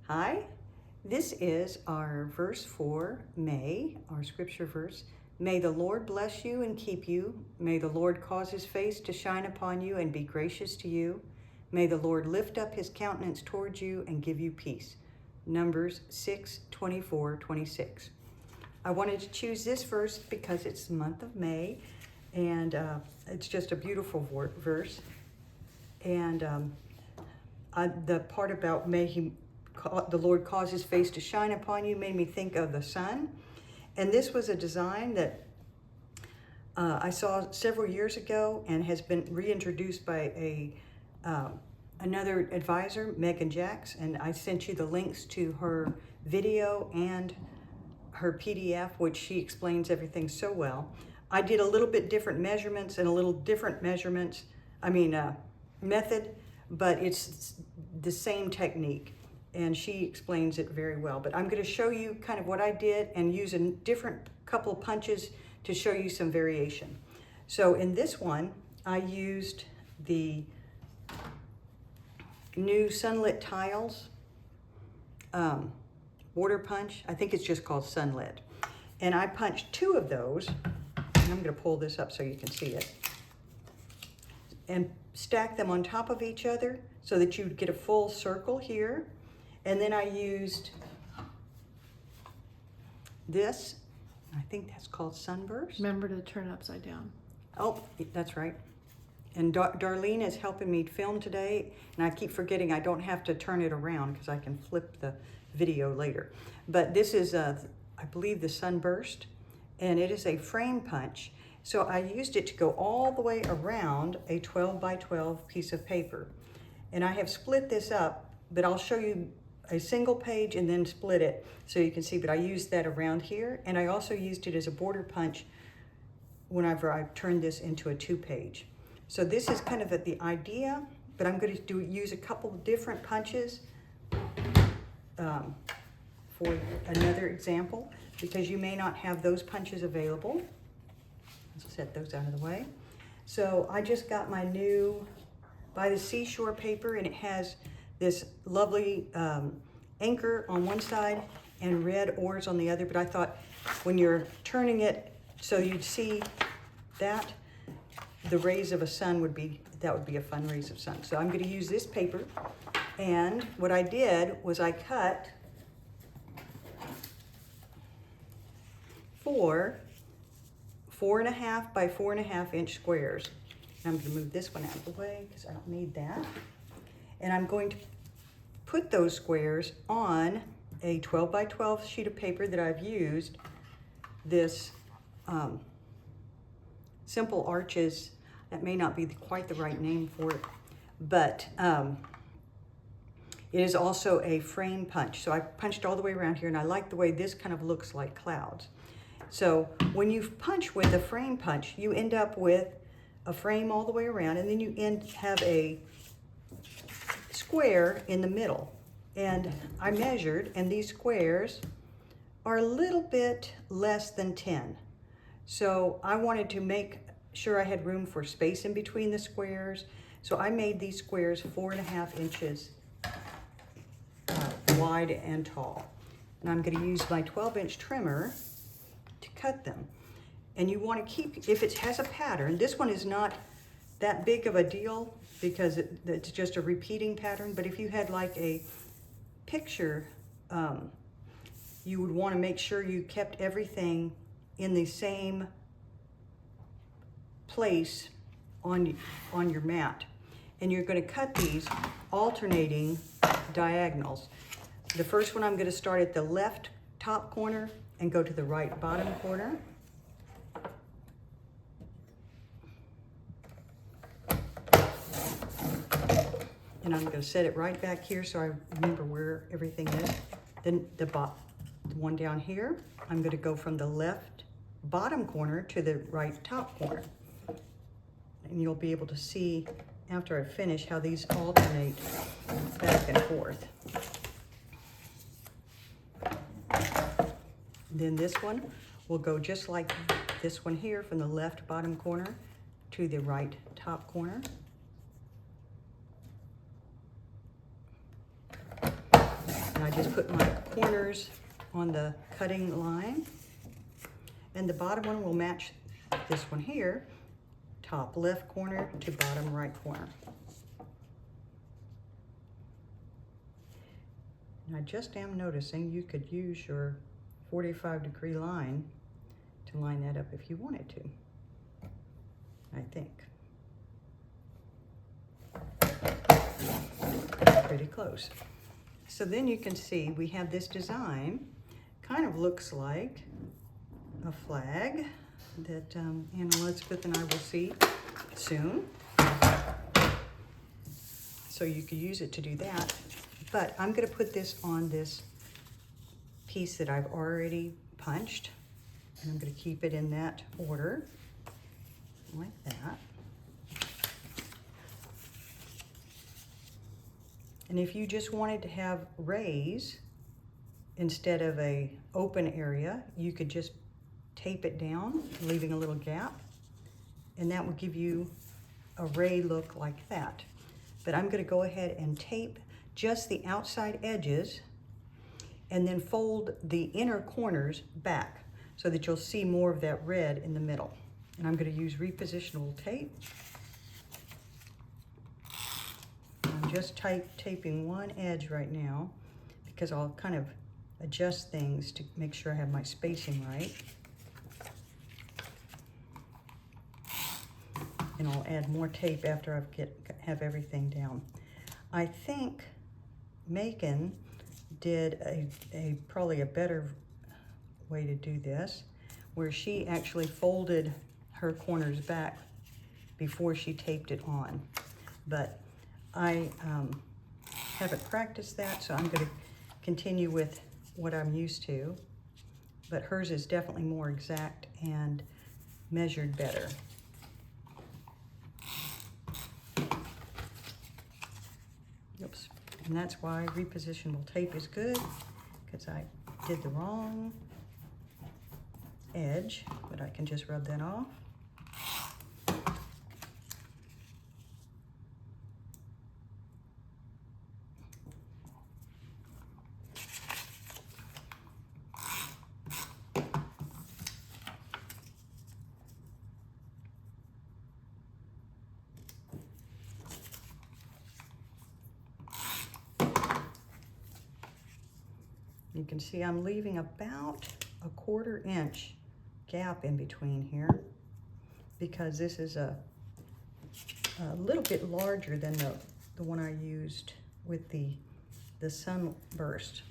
Hi, this is our verse for May, our scripture verse. May the Lord bless you and keep you. May the Lord cause his face to shine upon you and be gracious to you. May the Lord lift up his countenance towards you and give you peace. Numbers 6:24-26. I wanted to choose this verse because it's the month of May, and it's just a beautiful verse. And the part about the Lord cause his face to shine upon you made me think of the sun. And this was a design that I saw several years ago and has been reintroduced by another advisor, Megan Jacks, and I sent you the links to her video and her PDF, which she explains everything so well. I did a little bit different measurements and a little different method, but it's the same technique, and she explains it very well. But I'm going to show you kind of what I did and use a different couple of punches to show you some variation. So in this one, I used the new Sunlit Tiles border punch. I think it's just called Sunlit. And I punched two of those, and I'm going to pull this up so you can see it, and stack them on top of each other so that you'd get a full circle here. And then I used this, I think that's called Sunburst. Remember to turn it upside down. Oh, that's right. And Darlene is helping me film today, and I keep forgetting I don't have to turn it around because I can flip the video later. But this is, I believe, the Sunburst, and it is a frame punch. So I used it to go all the way around a 12 by 12 piece of paper. And I have split this up, but I'll show you a single page and then split it so you can see. But I used that around here, and I also used it as a border punch whenever I turned this into a 2-page. So this is kind of the idea, but I'm going to use a couple of different punches for another example, because you may not have those punches available. Let's set those out of the way. So I just got my new By the Seashore paper, and it has this lovely anchor on one side and red oars on the other. But I thought when you're turning it so you'd see that, the rays of a sun would be a fun rays of sun. So I'm going to use this paper, and what I did was I cut 4 4.5 by 4.5 inch squares. And I'm going to move this one out of the way because I don't need that. And I'm going to put those squares on a 12 by 12 sheet of paper that I've used this Simple Arches. That may not be quite the right name for it, but it is also a frame punch. So I punched all the way around here, and I like the way this kind of looks like clouds. So when you punch with a frame punch, you end up with a frame all the way around, and then you have a square in the middle. And I measured, and these squares are a little bit less than 10. So I wanted to make sure I had room for space in between the squares. So I made these squares 4.5 inches wide and tall. And I'm going to use my 12-inch trimmer to cut them. And you want to keep, if it has a pattern, this one is not that big of a deal because it's just a repeating pattern. But if you had like a picture, you would want to make sure you kept everything in the same place on your mat. And you're going to cut these alternating diagonals. The first one, I'm going to start at the left top corner and go to the right bottom corner. And I'm going to set it right back here so I remember where everything is. Then the one down here, I'm going to go from the left bottom corner to the right top corner. And you'll be able to see after I finish how these alternate back and forth. Then this one will go just like this one here, from the left bottom corner to the right top corner. I just put my corners on the cutting line. And the bottom one will match this one here, top left corner to bottom right corner. And I just am noticing you could use your 45-degree line to line that up if you wanted to, I think. Pretty close. So then you can see we have this design, kind of looks like a flag that Anna Elizabeth and I will see soon. So you could use it to do that. But I'm going to put this on this piece that I've already punched. And I'm going to keep it in that order, like that. And if you just wanted to have rays instead of a open area, you could just tape it down, leaving a little gap, and that would give you a ray look like that. But I'm going to go ahead and tape just the outside edges and then fold the inner corners back so that you'll see more of that red in the middle. And I'm going to use repositionable tape. I'm just taping one edge right now because I'll kind of adjust things to make sure I have my spacing right. And I'll add more tape after I have everything down. I think Macon did probably a better way to do this, where she actually folded her corners back before she taped it on. But I haven't practiced that, so I'm going to continue with what I'm used to. But hers is definitely more exact and measured better. Oops. And that's why repositionable tape is good, because I did the wrong edge, but I can just rub that off. You can see I'm leaving about a 1/4 inch gap in between here because this is a little bit larger than the one I used with the sunburst.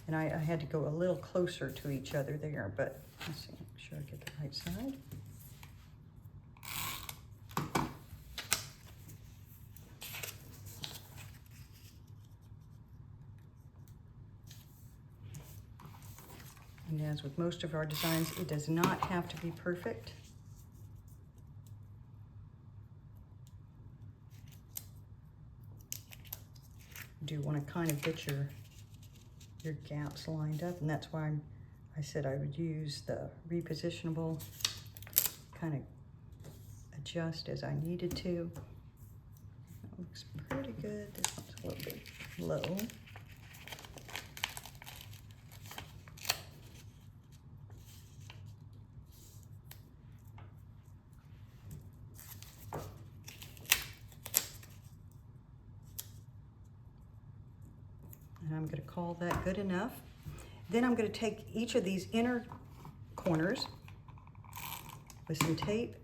And I had to go a little closer to each other there, but let's see, make sure I get the right side. And as with most of our designs, it does not have to be perfect. You do want to kind of get your gaps lined up, and that's why I said I would use the repositionable, kind of adjust as I needed to. That looks pretty good. This one's a little bit low. And I'm going to call that good enough. Then I'm going to take each of these inner corners with some tape,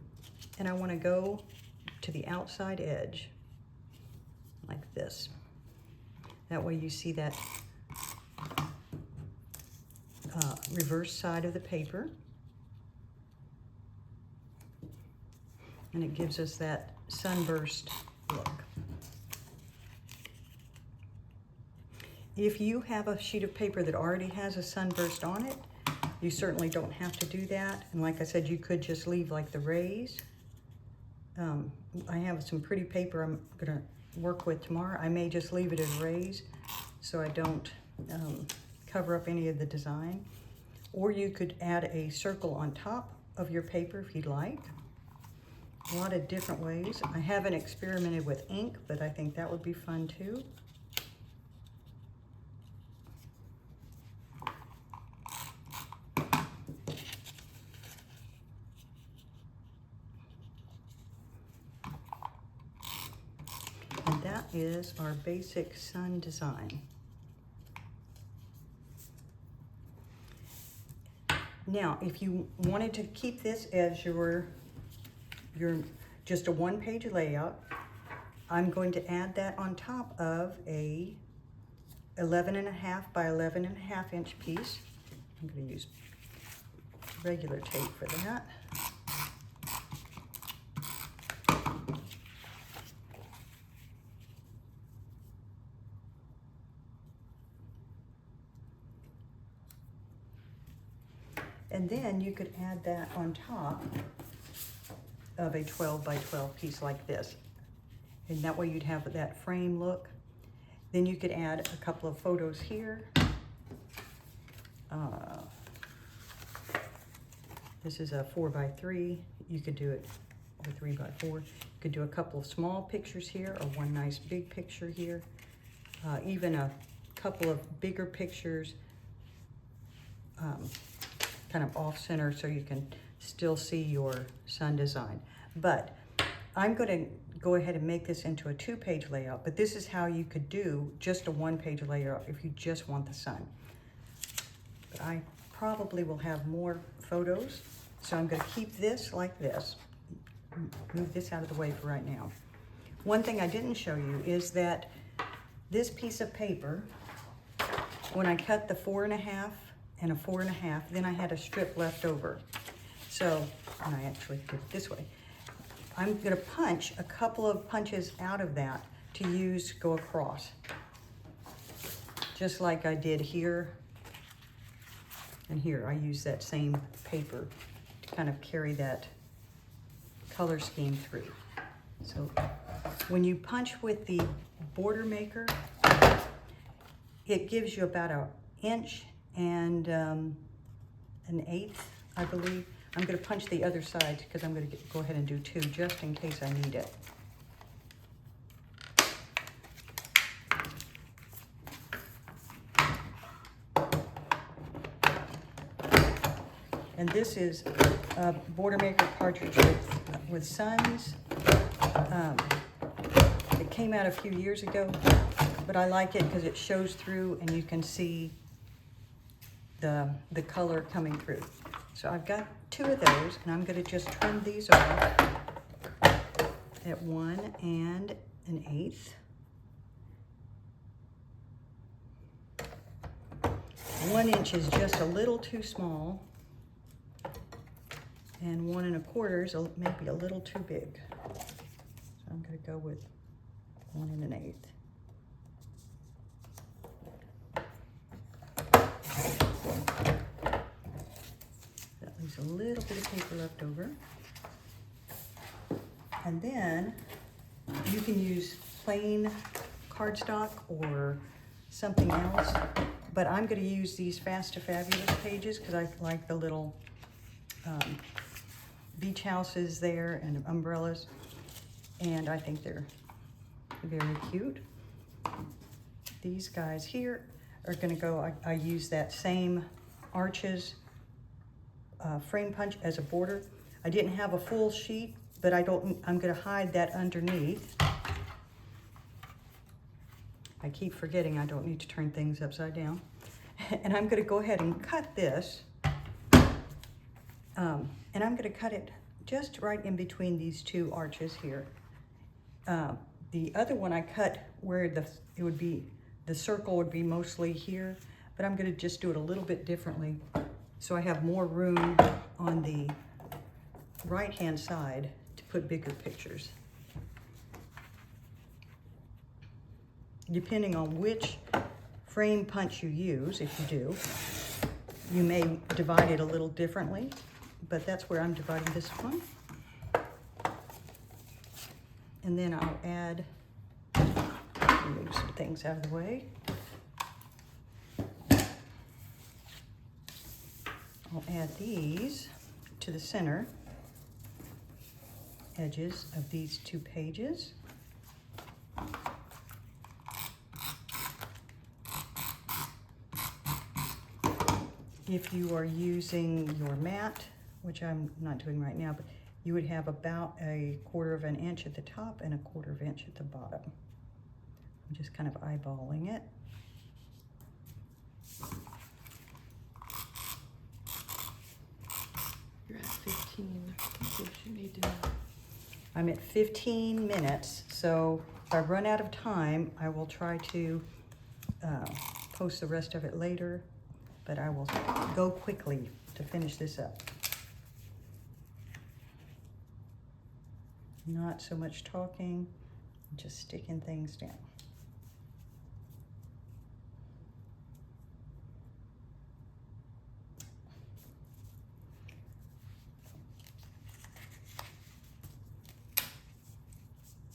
and I want to go to the outside edge like this. That way you see that reverse side of the paper, and it gives us that sunburst look. If you have a sheet of paper that already has a sunburst on it, you certainly don't have to do that. And like I said, you could just leave like the rays. I have some pretty paper I'm gonna work with tomorrow. I may just leave it as rays so I don't cover up any of the design. Or you could add a circle on top of your paper if you'd like. A lot of different ways. I haven't experimented with ink, but I think that would be fun too. is our basic sun design. Now, if you wanted to keep this as your just a one-page layout, I'm going to add that on top of a 11.5 by 11.5 inch piece. I'm going to use regular tape for that. And then you could add that on top of a 12 by 12 piece like this. And that way you'd have that frame look. Then you could add a couple of photos here. This is a 4 by 3. You could do it with 3 by 4. You could do a couple of small pictures here or one nice big picture here. Even a couple of bigger pictures kind of off center so you can still see your sun design. But I'm going to go ahead and make this into a 2-page layout, but this is how you could do just a 1-page layout if you just want the sun. But I probably will have more photos, so I'm going to keep this like this. Move this out of the way for right now. One thing I didn't show you is that this piece of paper, when I cut the 4.5 and a 4.5, then I had a strip left over. So, and I actually did it this way. I'm gonna punch a couple of punches out of that to go across. Just like I did here and here. I use that same paper to kind of carry that color scheme through. So when you punch with the border maker, it gives you about 1 inch and 1/8, I believe. I'm going to punch the other side because I'm going to go ahead and do 2 just in case I need it. And this is a border maker cartridge with suns. It came out a few years ago, but I like it because it shows through and you can see the color coming through. So I've got 2 of those, and I'm going to just trim these off at 1 and 1/8. 1 inch is just a little too small, and 1 1/4 is maybe a little too big. So I'm going to go with 1 1/8. There's a little bit of paper left over. And then you can use plain cardstock or something else, but I'm going to use these Fast to Fabulous pages because I like the little beach houses there and umbrellas, and I think they're very cute. These guys here are going to go, I use that same Arches frame punch as a border. I didn't have a full sheet, but I'm going to hide that underneath. I keep forgetting I don't need to turn things upside down. And I'm going to go ahead and cut this. And I'm going to cut it just right in between these 2 arches here. The other one I cut where the circle would be mostly here, but I'm going to just do it a little bit differently so I have more room on the right-hand side to put bigger pictures. Depending on which frame punch you use, if you do, you may divide it a little differently, but that's where I'm dividing this one. And then I'll add, move some things out of the way. I'll add these to the center edges of these 2 pages. If you are using your mat, which I'm not doing right now, but you would have about 1/4 of an inch at the top and 1/4 inch at the bottom. I'm just kind of eyeballing it. You're at 15. What you need to know. I'm at 15 minutes, so if I run out of time, I will try to post the rest of it later, but I will go quickly to finish this up. Not so much talking, just sticking things down.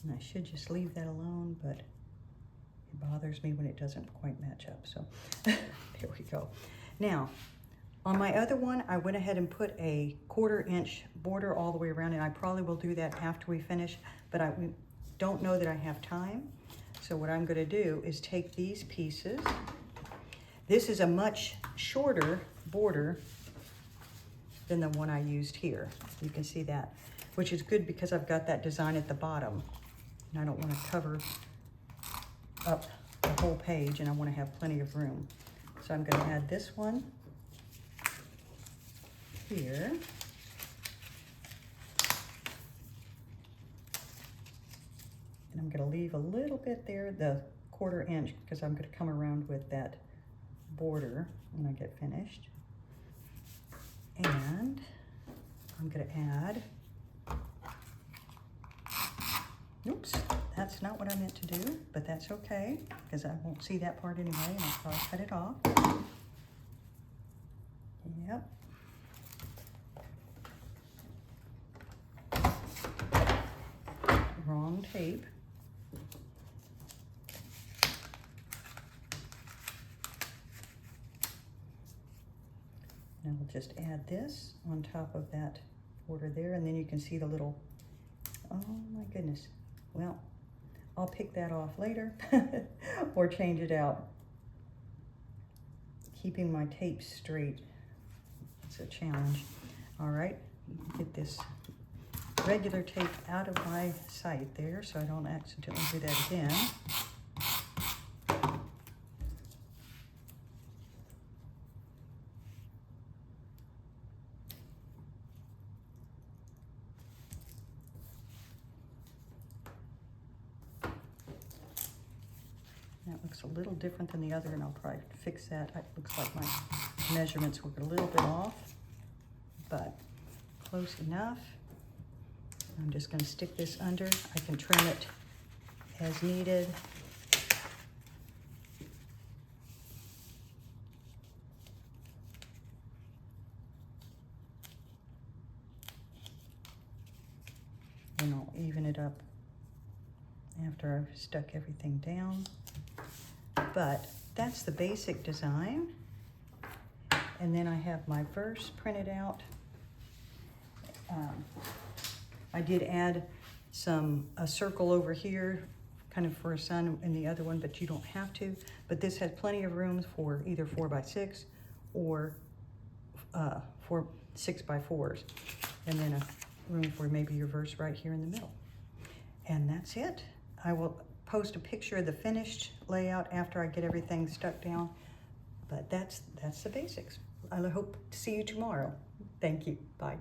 And I should just leave that alone, but it bothers me when it doesn't quite match up. So there we go. Now, on my other one, I went ahead and put a 1/4 inch border all the way around, and I probably will do that after we finish, but we don't know that I have time. So what I'm gonna do is take these pieces. This is a much shorter border than the one I used here. You can see that, which is good because I've got that design at the bottom. And I don't want to cover up the whole page, and I want to have plenty of room. So I'm going to add this one here. And I'm going to leave a little bit there, the 1/4 inch, because I'm going to come around with that border when I get finished. And I'm going to add, oops, that's not what I meant to do, but that's okay, because I won't see that part anyway, and I'll probably cut it off. Yep. Wrong tape. And we'll just add this on top of that border there, and then you can see the little, oh my goodness. Well, I'll pick that off later or change it out. Keeping my tape straight, it's a challenge. All right, get this regular tape out of my sight there so I don't accidentally do that again. That looks a little different than the other, and I'll probably fix that. It looks like my measurements were a little bit off, but close enough. I'm just going to stick this under. I can trim it as needed. And I'll even it up after I've stuck everything down. But that's the basic design. And then I have my verse printed out. I did add a circle over here, kind of for a sun in the other one, but you don't have to. But this has plenty of room for either 4x6 or 6x4s. And then a room for maybe your verse right here in the middle. And that's it. I will post a picture of the finished layout after I get everything stuck down. But that's the basics. I hope to see you tomorrow. Thank you. Bye.